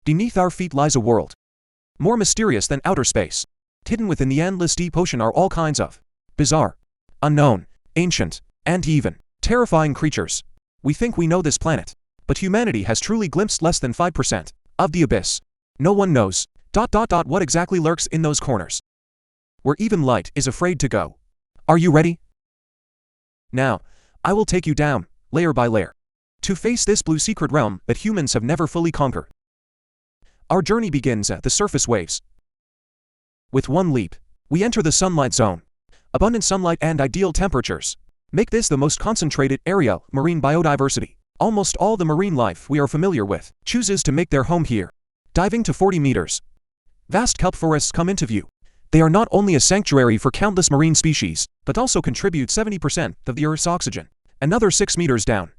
Beneath our feet lies a world more mysterious than outer space. Hidden within the endless deep ocean are all kinds of bizarre, unknown, ancient, and even terrifying creatures. We think we know this planet, but humanity has truly glimpsed less than 5% of the abyss. No one knows what exactly lurks in those corners, where even light is afraid to go. Are you ready? Now, I will take you down, layer by layer, to face this blue secret realm that humans have never fully conquered. Our journey begins at the surface waves. With one leap, we enter the sunlight zone. Abundant sunlight and ideal temperatures make this the most concentrated area of marine biodiversity. Almost all the marine life we are familiar with chooses to make their home here. Diving to 40 meters, vast kelp forests come into view. They are not only a sanctuary for countless marine species, but also contribute 70% of the Earth's oxygen. Another 6 meters down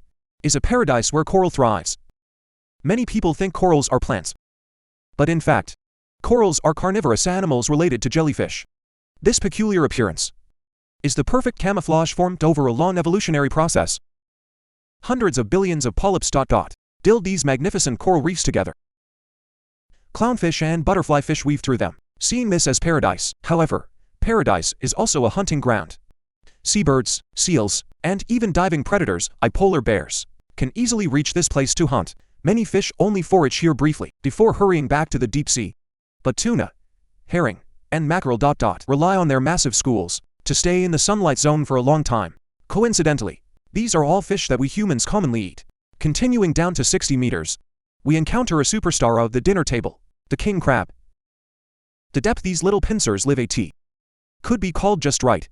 is a paradise where coral thrives. Many people think corals are plants, but in fact, corals are carnivorous animals related to jellyfish. This peculiar appearance is the perfect camouflage formed over a long evolutionary process. Hundreds of billions of polyps build these magnificent coral reefs together. Clownfish and butterfly fish weave through them, seeing this as paradise. However, paradise is also a hunting ground. Seabirds, seals, and even diving predators, like polar bears, can easily reach this place to hunt. Many fish only forage here briefly before hurrying back to the deep sea. But tuna, herring, and mackerel rely on their massive schools to stay in the sunlight zone for a long time. Coincidentally, these are all fish that we humans commonly eat. Continuing down to 60 meters, we encounter a superstar of the dinner table, the king crab. The depth these little pincers live at could be called just right.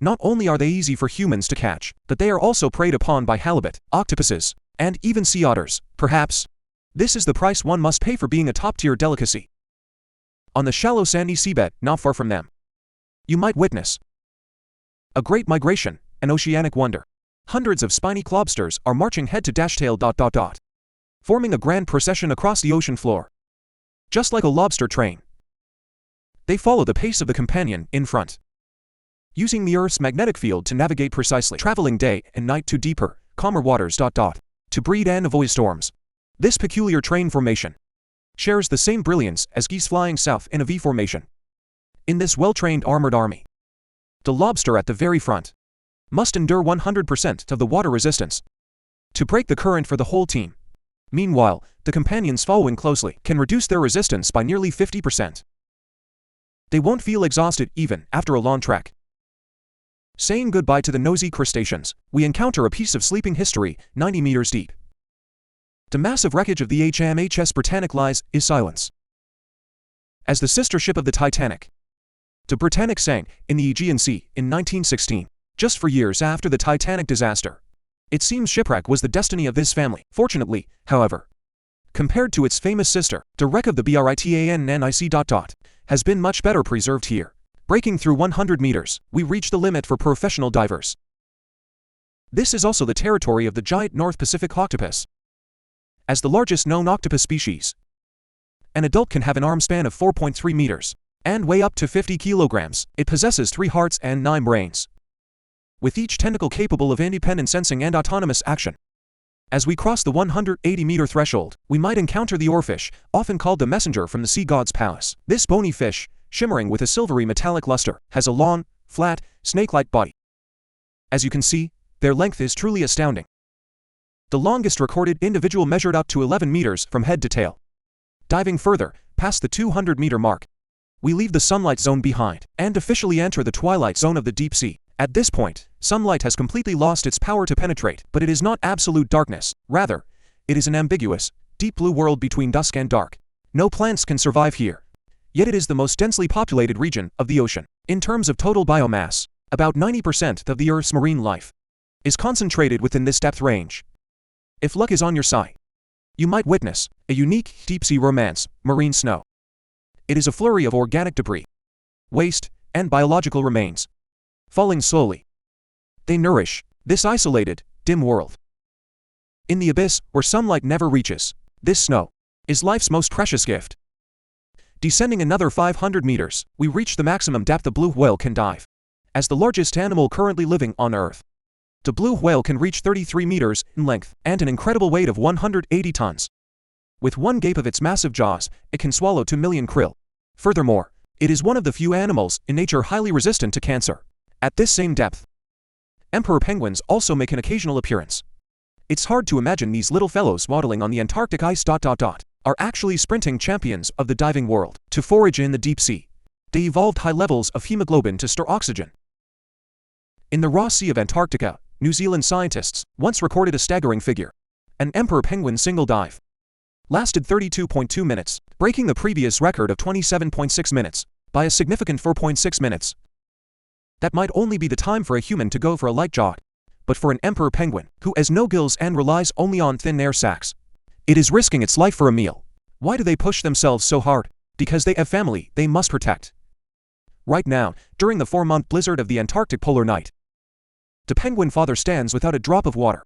Not only are they easy for humans to catch, but they are also preyed upon by halibut, octopuses, and even sea otters. Perhaps this is the price one must pay for being a top-tier delicacy. On the shallow sandy seabed, not far from them, you might witness a great migration, an oceanic wonder. Hundreds of spiny lobsters are marching head to tail, forming a grand procession across the ocean floor. Just like a lobster train, they follow the pace of the companion in front, using the Earth's magnetic field to navigate precisely, traveling day and night to deeper, calmer waters. To breed and avoid storms. This peculiar train formation shares the same brilliance as geese flying south in a V formation. In this well-trained armored army, the lobster at the very front must endure 100% of the water resistance to break the current for the whole team. Meanwhile, the companions following closely can reduce their resistance by nearly 50%. They won't feel exhausted even after a long trek. Saying goodbye to the nosy crustaceans, we encounter a piece of sleeping history 90 meters deep. The massive wreckage of the HMHS Britannic lies in silence. As the sister ship of the Titanic, the Britannic sank in the Aegean Sea in 1916, just 4 years after the Titanic disaster. It seems shipwreck was the destiny of this family. Fortunately, however, compared to its famous sister, the wreck of the Britannic has been much better preserved here. Breaking through 100 meters, we reach the limit for professional divers. This is also the territory of the giant North Pacific octopus. As the largest known octopus species, an adult can have an arm span of 4.3 meters and weigh up to 50 kilograms. It possesses 3 hearts and 9 brains, with each tentacle capable of independent sensing and autonomous action. As we cross the 180-meter threshold, we might encounter the oarfish, often called the messenger from the sea god's palace. This bony fish, shimmering with a silvery metallic luster, has a long, flat, snake-like body. As you can see, their length is truly astounding. The longest recorded individual measured up to 11 meters from head to tail. Diving further, past the 200-meter mark, we leave the sunlight zone behind and officially enter the twilight zone of the deep sea. At this point, sunlight has completely lost its power to penetrate, but it is not absolute darkness. Rather, it is an ambiguous, deep blue world between dusk and dark. No plants can survive here. Yet it is the most densely populated region of the ocean. In terms of total biomass, about 90% of the Earth's marine life is concentrated within this depth range. If luck is on your side, you might witness a unique deep-sea romance, marine snow. It is a flurry of organic debris, waste, and biological remains, falling slowly. They nourish this isolated, dim world. In the abyss, where sunlight never reaches, this snow is life's most precious gift. Descending another 500 meters, we reach the maximum depth the blue whale can dive. As the largest animal currently living on Earth, the blue whale can reach 33 meters in length and an incredible weight of 180 tons. With one gape of its massive jaws, it can swallow 2 million krill. Furthermore, it is one of the few animals in nature highly resistant to cancer. At this same depth, emperor penguins also make an occasional appearance. It's hard to imagine these little fellows waddling on the Antarctic ice ... are actually sprinting champions of the diving world. To forage in the deep sea, they evolved high levels of hemoglobin to store oxygen. In the raw sea of Antarctica, New Zealand scientists once recorded a staggering figure. An emperor penguin single dive lasted 32.2 minutes, breaking the previous record of 27.6 minutes by a significant 4.6 minutes. That might only be the time for a human to go for a light jog, but for an emperor penguin, who has no gills and relies only on thin air sacs, it is risking its life for a meal. Why do they push themselves so hard? Because they have family they must protect. Right now, during the 4-month blizzard of the Antarctic polar night, the penguin father stands without a drop of water,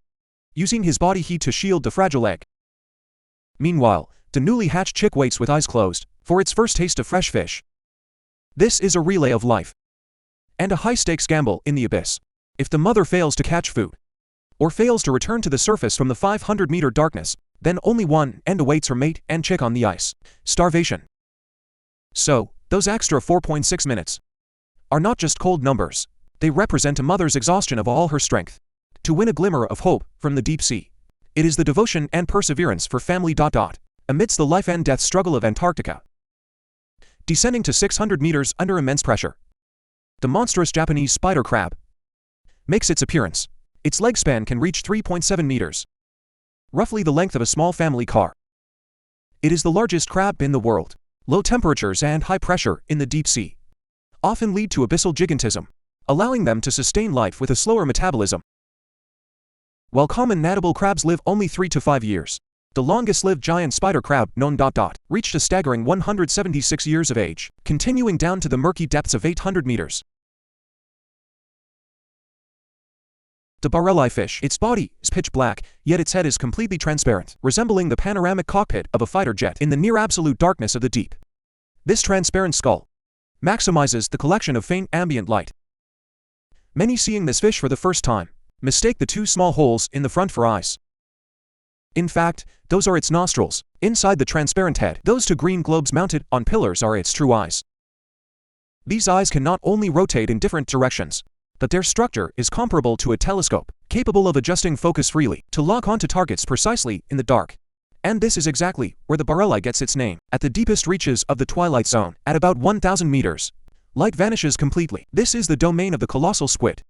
using his body heat to shield the fragile egg. Meanwhile, the newly hatched chick waits with eyes closed for its first taste of fresh fish. This is a relay of life and a high-stakes gamble in the abyss. If the mother fails to catch food, or fails to return to the surface from the 500-meter darkness, then only one end awaits her mate and chick on the ice: starvation. So, those extra 4.6 minutes are not just cold numbers. They represent a mother's exhaustion of all her strength to win a glimmer of hope from the deep sea. It is the devotion and perseverance for family ... amidst the life and death struggle of Antarctica. Descending to 600 meters under immense pressure, the monstrous Japanese spider crab makes its appearance. Its leg span can reach 3.7 meters, roughly the length of a small family car. It is the largest crab in the world. Low temperatures and high pressure in the deep sea often lead to abyssal gigantism, allowing them to sustain life with a slower metabolism. While common gnatable crabs live only 3 to 5 years, the longest-lived giant spider crab known ... reached a staggering 176 years of age, continuing down to the murky depths of 800 meters. The barreleye fish, its body is pitch black, yet its head is completely transparent, resembling the panoramic cockpit of a fighter jet in the near-absolute darkness of the deep. This transparent skull maximizes the collection of faint ambient light. Many seeing this fish for the first time mistake the 2 small holes in the front for eyes. In fact, those are its nostrils. Inside the transparent head, those 2 green globes mounted on pillars are its true eyes. These eyes can not only rotate in different directions, but their structure is comparable to a telescope, capable of adjusting focus freely to lock onto targets precisely in the dark. And this is exactly where the barreleye gets its name. At the deepest reaches of the twilight zone, at about 1,000 meters, light vanishes completely. This is the domain of the colossal squid,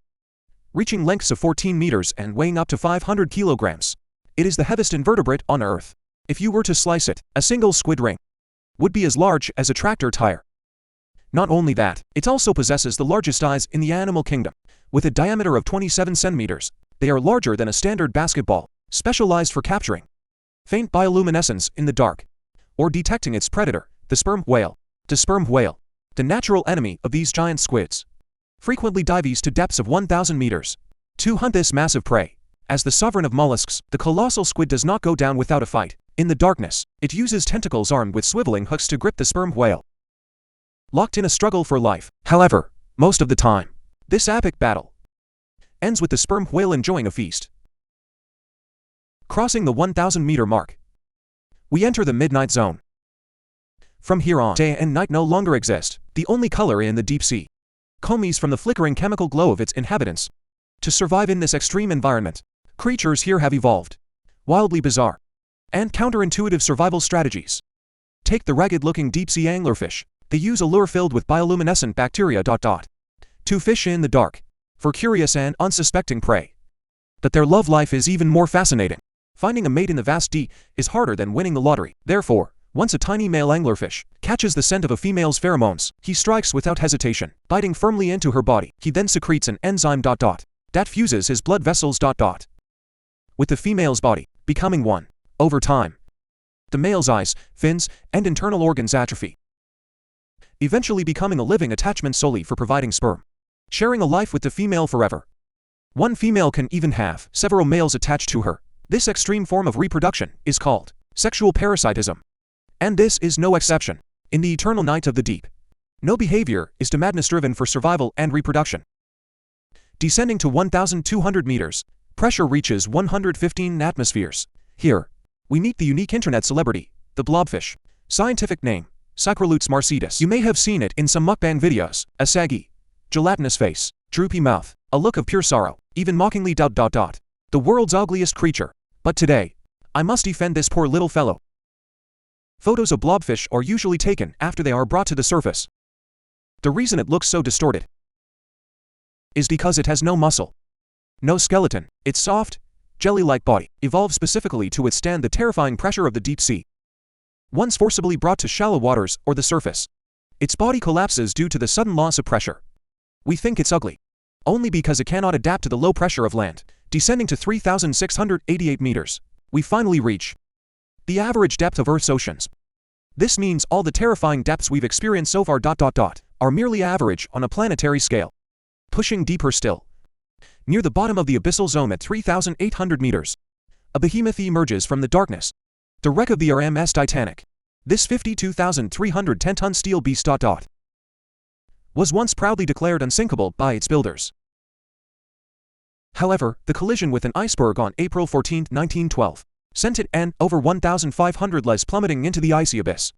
reaching lengths of 14 meters and weighing up to 500 kilograms. It is the heaviest invertebrate on Earth. If you were to slice it, a single squid ring would be as large as a tractor tire. Not only that, it also possesses the largest eyes in the animal kingdom. With a diameter of 27 centimeters, they are larger than a standard basketball, specialized for capturing faint bioluminescence in the dark, or detecting its predator, the sperm whale. The sperm whale, the natural enemy of these giant squids, frequently dives to depths of 1,000 meters to hunt this massive prey. As the sovereign of mollusks, the colossal squid does not go down without a fight. In the darkness, it uses tentacles armed with swiveling hooks to grip the sperm whale, locked in a struggle for life. However, most of the time, this epic battle ends with the sperm whale enjoying a feast. Crossing the 1,000-meter mark, we enter the midnight zone. From here on, day and night no longer exist. The only color in the deep sea comes from the flickering chemical glow of its inhabitants. To survive in this extreme environment, creatures here have evolved wildly bizarre and counterintuitive survival strategies. Take the ragged-looking deep-sea anglerfish. They use a lure filled with bioluminescent bacteria ... to fish in the dark for curious and unsuspecting prey. But their love life is even more fascinating. Finding a mate in the vast deep is harder than winning the lottery. Therefore, once a tiny male anglerfish catches the scent of a female's pheromones, he strikes without hesitation, biting firmly into her body. He then secretes an enzyme ... that fuses his blood vessels ... with the female's body, becoming one. Over time, the male's eyes, fins, and internal organs atrophy, eventually becoming a living attachment solely for providing sperm, sharing a life with the female forever. One female can even have several males attached to her. This extreme form of reproduction is called sexual parasitism. And this is no exception. In the eternal night of the deep, no behavior is too madness-driven for survival and reproduction. Descending to 1,200 meters, pressure reaches 115 atmospheres. Here, we meet the unique internet celebrity, The blobfish. Scientific name, Cycrolutes marcetus. You may have seen it in some mukbang videos. A saggy, gelatinous face, droopy mouth, a look of pure sorrow, even mockingly ... The world's ugliest creature. But today, I must defend this poor little fellow. Photos of blobfish are usually taken after they are brought to the surface. The reason it looks so distorted is because it has no muscle, no skeleton. Its soft, jelly-like body evolved specifically to withstand the terrifying pressure of the deep sea. Once forcibly brought to shallow waters or the surface, its body collapses due to the sudden loss of pressure. We think it's ugly only because it cannot adapt to the low pressure of land. Descending to 3,688 meters, we finally reach the average depth of Earth's oceans. This means all the terrifying depths we've experienced so far ... are merely average on a planetary scale. Pushing deeper still, near the bottom of the abyssal zone at 3,800 meters, a behemoth emerges from the darkness. The wreck of the RMS Titanic. This 52,310-ton steel beast ... was once proudly declared unsinkable by its builders. However, the collision with an iceberg on April 14, 1912, sent it and over 1,500 lives plummeting into the icy abyss.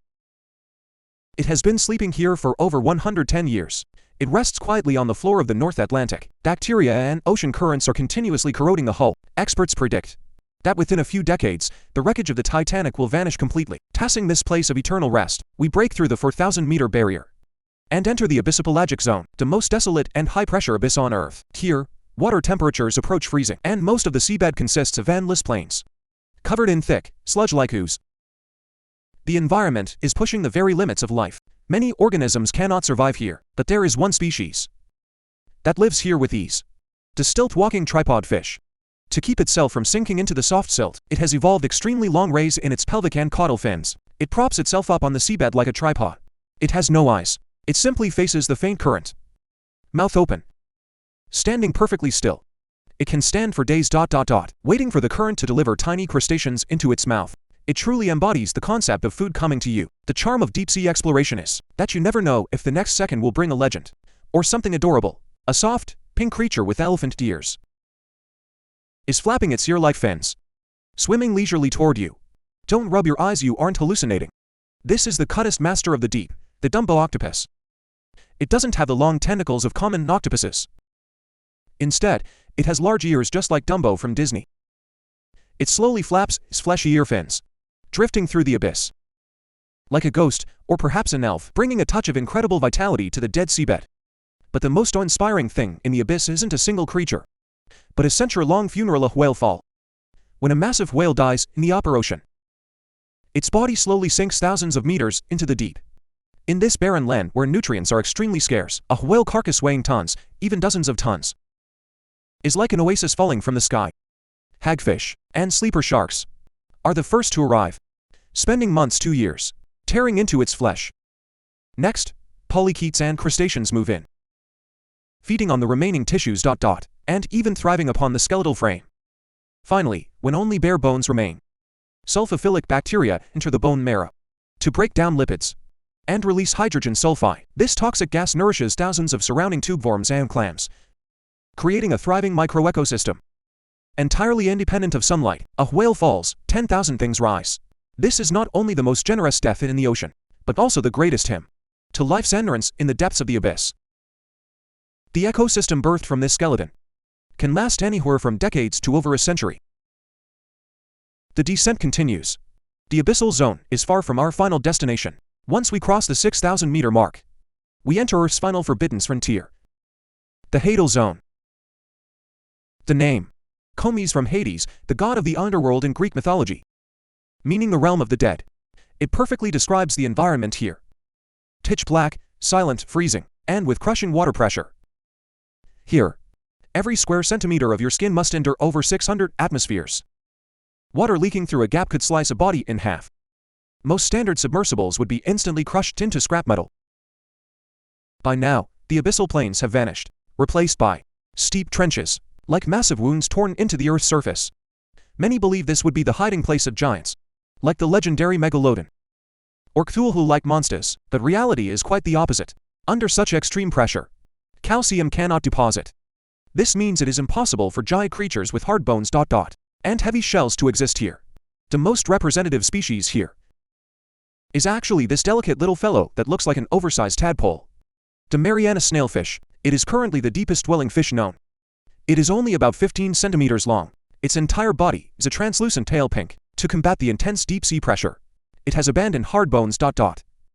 It has been sleeping here for over 110 years. It rests quietly on the floor of the North Atlantic. Bacteria and ocean currents are continuously corroding the hull. Experts predict that within a few decades, the wreckage of the Titanic will vanish completely. Passing this place of eternal rest, we break through the 4,000-meter barrier and enter the abyssopelagic zone, the most desolate and high-pressure abyss on Earth. Here, water temperatures approach freezing, and most of the seabed consists of endless plains, covered in thick, sludge-like ooze. The environment is pushing the very limits of life. Many organisms cannot survive here, but there is one species that lives here with ease. The stilt-walking tripod fish. To keep itself from sinking into the soft silt, it has evolved extremely long rays in its pelvic and caudal fins. It props itself up on the seabed like a tripod. It has no eyes. It simply faces the faint current, mouth open, standing perfectly still. It can stand for days ... waiting for the current to deliver tiny crustaceans into its mouth. It truly embodies the concept of food coming to you. The charm of deep-sea exploration is that you never know if the next second will bring a legend or something adorable. A soft, pink creature with elephant ears is flapping its ear-like fins, swimming leisurely toward you. Don't rub your eyes, you aren't hallucinating. This is the cuttest master of the deep, the Dumbo octopus. It doesn't have the long tentacles of common octopuses. Instead, it has large ears just like Dumbo from Disney. It slowly flaps its fleshy ear fins, drifting through the abyss like a ghost, or perhaps an elf, bringing a touch of incredible vitality to the dead seabed. But the most awe-inspiring thing in the abyss isn't a single creature, but a century-long funeral, a whale fall. When a massive whale dies in the upper ocean, its body slowly sinks thousands of meters into the deep. In this barren land where nutrients are extremely scarce, a whale carcass weighing tons, even dozens of tons, is like an oasis falling from the sky. Hagfish and sleeper sharks are the first to arrive, spending months to years tearing into its flesh. Next, polychaetes and crustaceans move in, feeding on the remaining tissues ... and even thriving upon the skeletal frame. Finally, when only bare bones remain, sulfophilic bacteria enter the bone marrow to break down lipids and release hydrogen sulfide. This toxic gas nourishes thousands of surrounding tubeworms and clams, creating a thriving microecosystem. Entirely independent of sunlight, a whale falls, 10,000 things rise. This is not only the most generous death in the ocean, but also the greatest hymn to life's endurance in the depths of the abyss. The ecosystem birthed from this skeleton can last anywhere from decades to over a century. The descent continues. The abyssal zone is far from our final destination. Once we cross the 6,000-meter mark, we enter Earth's final forbidden frontier, the Hadal Zone. The name Komes from Hades, the god of the underworld in Greek mythology, meaning the realm of the dead. It perfectly describes the environment here. Pitch black, silent, freezing, and with crushing water pressure. Here, every square centimeter of your skin must endure over 600 atmospheres. Water leaking through a gap could slice a body in half. Most standard submersibles would be instantly crushed into scrap metal. By now, the abyssal plains have vanished, replaced by steep trenches, like massive wounds torn into the Earth's surface. Many believe this would be the hiding place of giants, like the legendary Megalodon or Cthulhu-like monsters, but reality is quite the opposite. Under such extreme pressure, calcium cannot deposit. This means it is impossible for giant creatures with hard bones ... and heavy shells to exist here. The most representative species here is actually this delicate little fellow that looks like an oversized tadpole. The Mariana snailfish. It is currently the deepest dwelling fish known. It is only about 15 centimeters long. Its entire body is a translucent tail pink. To combat the intense deep-sea pressure, it has abandoned hard bones.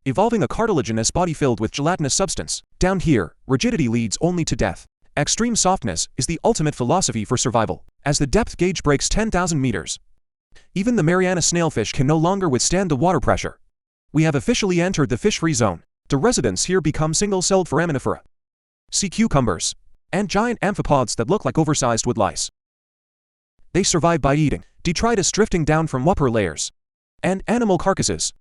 Evolving a cartilaginous body filled with gelatinous substance. Down here, rigidity leads only to death. Extreme softness is the ultimate philosophy for survival. As the depth gauge breaks 10,000 meters, even the Mariana snailfish can no longer withstand the water pressure. We have officially entered the fish-free zone. The residents here become single-celled foraminifera, sea cucumbers, and giant amphipods that look like oversized wood lice. They survive by eating detritus drifting down from upper layers and animal carcasses.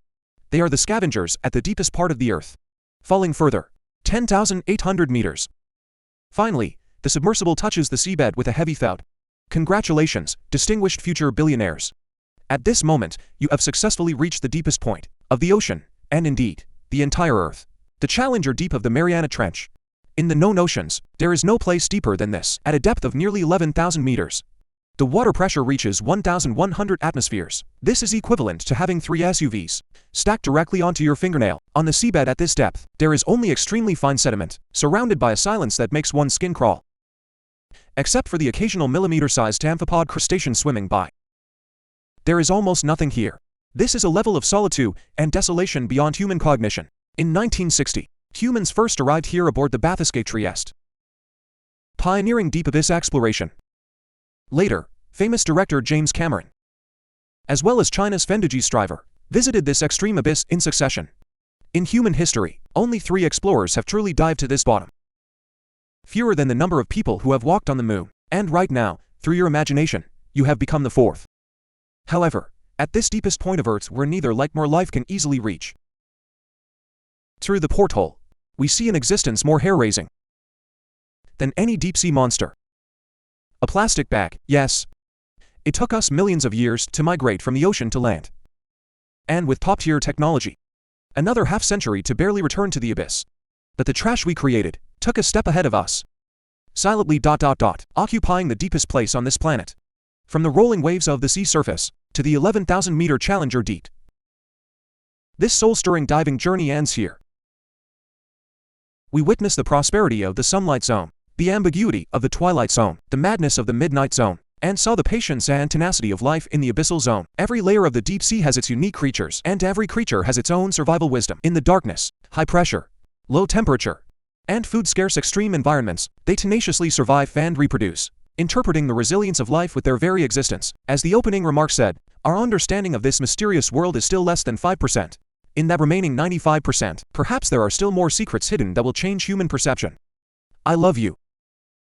They are the scavengers at the deepest part of the earth, falling further, 10,800 meters. Finally, the submersible touches the seabed with a heavy thud. Congratulations, distinguished future billionaires. At this moment, you have successfully reached the deepest point of the ocean, and indeed, the entire Earth. The Challenger Deep of the Mariana Trench. In the known oceans, there is no place deeper than this. At a depth of nearly 11,000 meters, the water pressure reaches 1,100 atmospheres. This is equivalent to having 3 SUVs stacked directly onto your fingernail. On the seabed at this depth, there is only extremely fine sediment, surrounded by a silence that makes one's skin crawl. Except for the occasional millimeter-sized amphipod crustacean swimming by, there is almost nothing here. This is a level of solitude and desolation beyond human cognition. In 1960, humans first arrived here aboard the Bathyscaphe Trieste, pioneering deep abyss exploration. Later, famous director James Cameron, as well as China's Fendoji Striver, visited this extreme abyss in succession. In human history, only 3 explorers have truly dived to this bottom. Fewer than the number of people who have walked on the moon, and right now, through your imagination, you have become the 4th. However, at this deepest point of Earth where neither light nor life can easily reach, through the porthole, we see an existence more hair-raising than any deep-sea monster. A plastic bag, yes. It took us millions of years to migrate from the ocean to land. And with top-tier technology, another half-century to barely return to the abyss. But the trash we created took a step ahead of us, silently occupying the deepest place on this planet. From the rolling waves of the sea surface to the 11,000-meter Challenger Deep. This soul-stirring diving journey ends here. We witness the prosperity of the sunlight zone, the ambiguity of the twilight zone, the madness of the midnight zone, and saw the patience and tenacity of life in the abyssal zone. Every layer of the deep sea has its unique creatures, and every creature has its own survival wisdom. In the darkness, high pressure, low temperature, and food-scarce extreme environments, they tenaciously survive and reproduce, interpreting the resilience of life with their very existence. As the opening remark said, our understanding of this mysterious world is still less than 5%. In that remaining 95%, perhaps there are still more secrets hidden that will change human perception. I love you.